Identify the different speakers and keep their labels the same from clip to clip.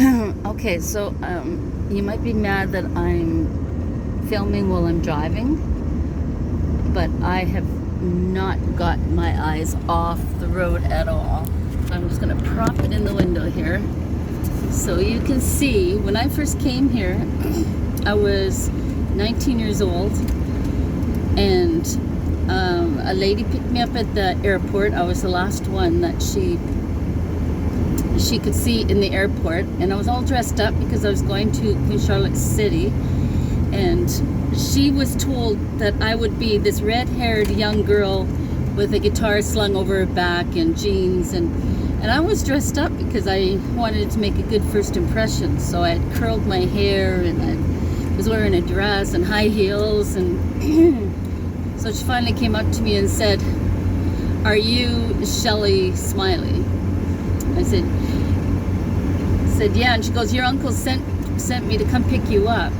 Speaker 1: Okay, so you might be mad that I'm filming while I'm driving, but I have not got my eyes off the road at all. I'm just gonna prop it in the window here so you can see. When I first came here, I was 19 years old, and a lady picked me up at the airport. I was the last one that she could see in the airport, and I was all dressed up because I was going to Queen Charlotte City, and she was told that I would be this red-haired young girl with a guitar slung over her back and jeans, and I was dressed up because I wanted to make a good first impression. So I had curled my hair, and I was wearing a dress and high heels, and so she finally came up to me and said, "Are you Shelley Smiley?" I said, "Yeah." And she goes, "Your uncle sent me to come pick you up.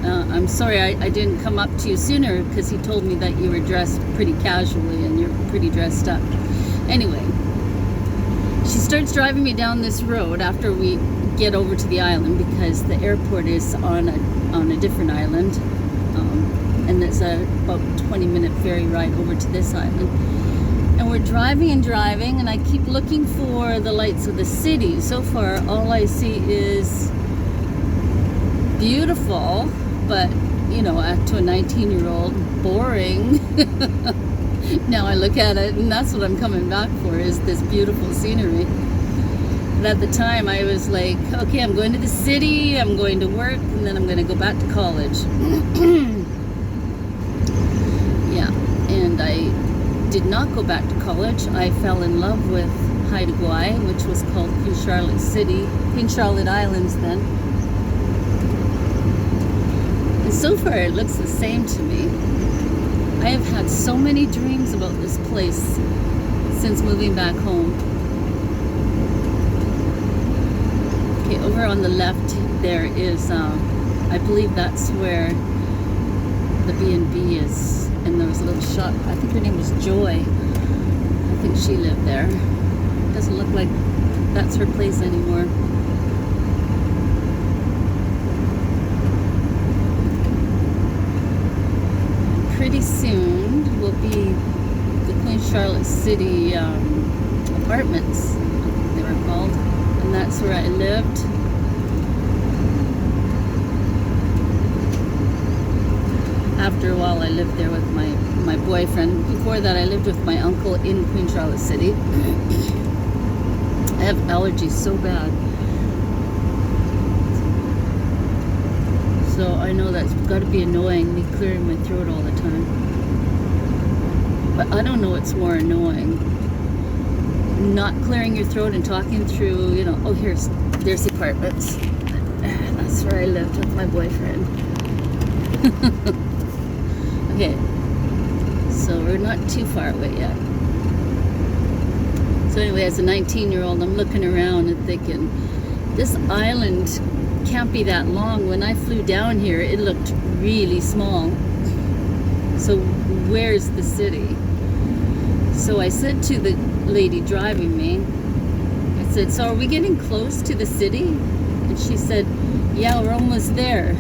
Speaker 1: I'm sorry I didn't come up to you sooner because he told me that you were dressed pretty casually and you're pretty dressed up." Anyway, she starts driving me down this road after we get over to the island, because the airport is on a different island, and it's about 20-minute ferry ride over to this island. And we're driving and driving, and I keep looking for the lights of the city. So far, all I see is beautiful, but, you know, to a 19-year-old, boring. Now I look at it, and that's what I'm coming back for, is this beautiful scenery. But at the time, I was like, okay, I'm going to the city, I'm going to work, and then I'm going to go back to college. Yeah, and I did not go back to college. I fell in love with Haida Gwaii, which was called Queen Charlotte City, Queen Charlotte Islands then. And so far it looks the same to me. I have had so many dreams about this place since moving back home. Okay, over on the left there is, I believe that's where the B&B is. And there was a little shop, I think her name was Joy. I think she lived there. Doesn't look like that's her place anymore. Pretty soon will be the Queen Charlotte City apartments, I think they were called. And that's where I lived. After a while, I lived there with my boyfriend. Before that, I lived with my uncle in Queen Charlotte City. I have allergies so bad. So I know that's got to be annoying, me clearing my throat all the time. But I don't know what's more annoying. Not clearing your throat and talking through, you know, there's the apartments. That's where I lived with my boyfriend. Okay, so we're not too far away yet. So anyway, as a 19-year-old, I'm looking around and thinking, this island can't be that long. When I flew down here, it looked really small. So where's the city? So I said to the lady driving me, I said, "So are we getting close to the city?" And she said, "Yeah, we're almost there."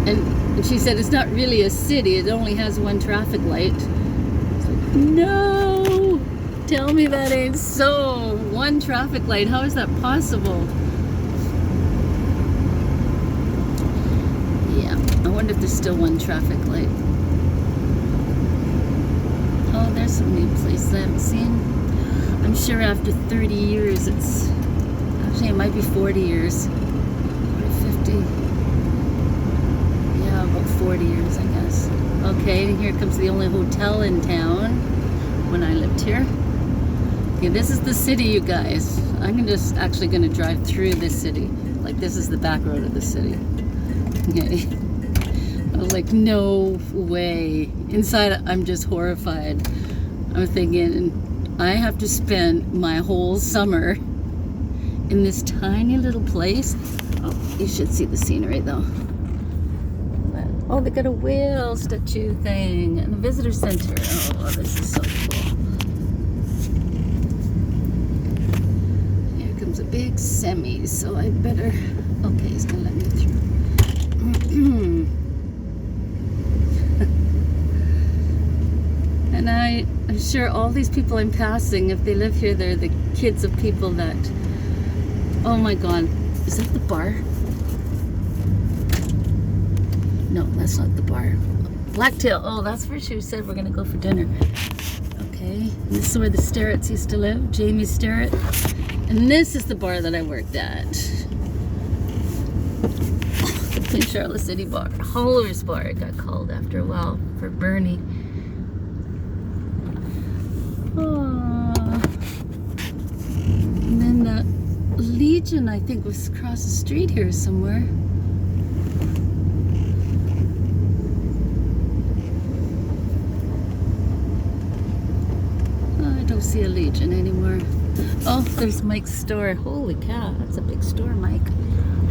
Speaker 1: And she said, "It's not really a city, it only has one traffic light." I was like, no, tell me that ain't so. One traffic light, how is that possible? Yeah, I wonder if there's still one traffic light. Oh, there's some new places I haven't seen. I'm sure after 30 years, actually it might be 40 years, or 50. 40 years, I guess. Okay, and here comes the only hotel in town when I lived here. Okay, this is the city, you guys. I'm just actually going to drive through this city. Like, this is the back road of the city. Okay. I was like, no way. Inside, I'm just horrified. I'm thinking, I have to spend my whole summer in this tiny little place. Oh, you should see the scenery, though. Oh, they got a whale statue thing and a visitor center. Oh, this is so cool. Here comes a big semi, so I better... Okay, he's gonna let me through. And I'm sure all these people I'm passing, if they live here, they're the kids of people that... Oh my God, is that the bar? No, that's not the bar. Blacktail, oh, that's where she said we're gonna go for dinner. Okay, this is where the Sterretts used to live, Jamie Sterrett. And this is the bar that I worked at. The Queen Charlotte City Bar. Holler's Bar, it got called after a while for Bernie. Aww. And then the Legion, I think, was across the street here somewhere. I don't see a Legion anymore. Oh, there's Mike's store. Holy cow, that's a big store, Mike.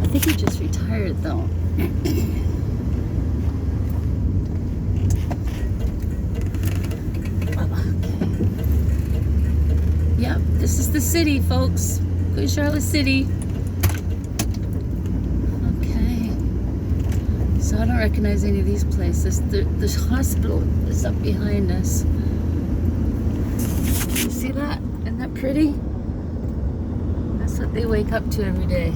Speaker 1: I think he just retired, though. Yep, this is the city, folks. Queen Charlotte City. Okay. So I don't recognize any of these places. The hospital is up behind us. You see that? Isn't that pretty? That's what they wake up to every day.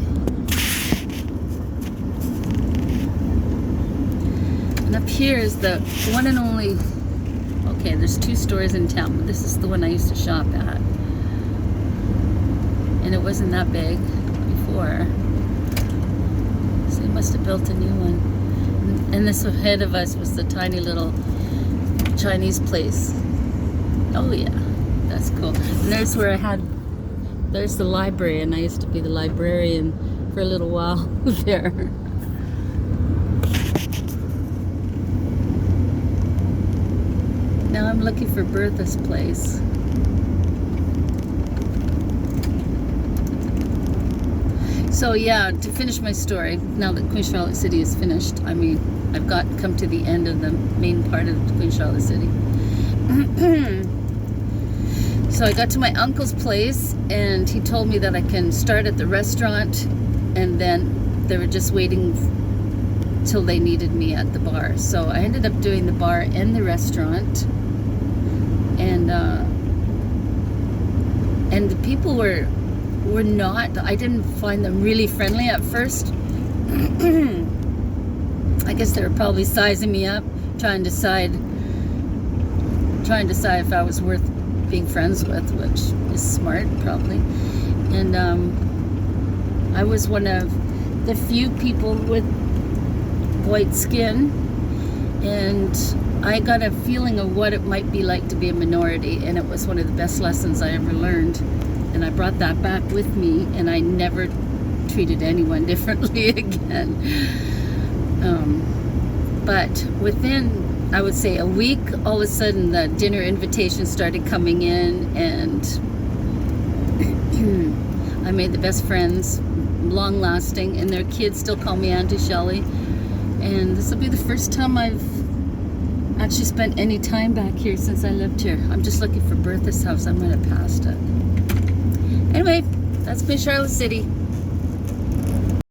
Speaker 1: And up here is the one and only... Okay, there's 2 stores in town, but this is the one I used to shop at. And it wasn't that big before. So they must have built a new one. And this ahead of us was the tiny little Chinese place. Oh yeah, that's cool. And there's where there's the library, and I used to be the librarian for a little while there. Now I'm looking for Bertha's place. So yeah, to finish my story, now that Queen Charlotte City is finished, I mean, I've come to the end of the main part of Queen Charlotte City. So I got to my uncle's place, and he told me that I can start at the restaurant, and then they were just waiting till they needed me at the bar. So I ended up doing the bar and the restaurant, and the people were not, I didn't find them really friendly at first. I guess they were probably sizing me up, trying to decide if I was worth being friends with, which is smart, probably. And I was one of the few people with white skin, and I got a feeling of what it might be like to be a minority, and it was one of the best lessons I ever learned. And I brought that back with me, and I never treated anyone differently again. But within, I would say, a week, all of a sudden the dinner invitations started coming in, and I made the best friends, long lasting, and their kids still call me Auntie Shelley. And this will be the first time I've actually spent any time back here since I lived here. I'm just looking for Bertha's house. I might have passed it. Anyway, that's Queen Charlotte City.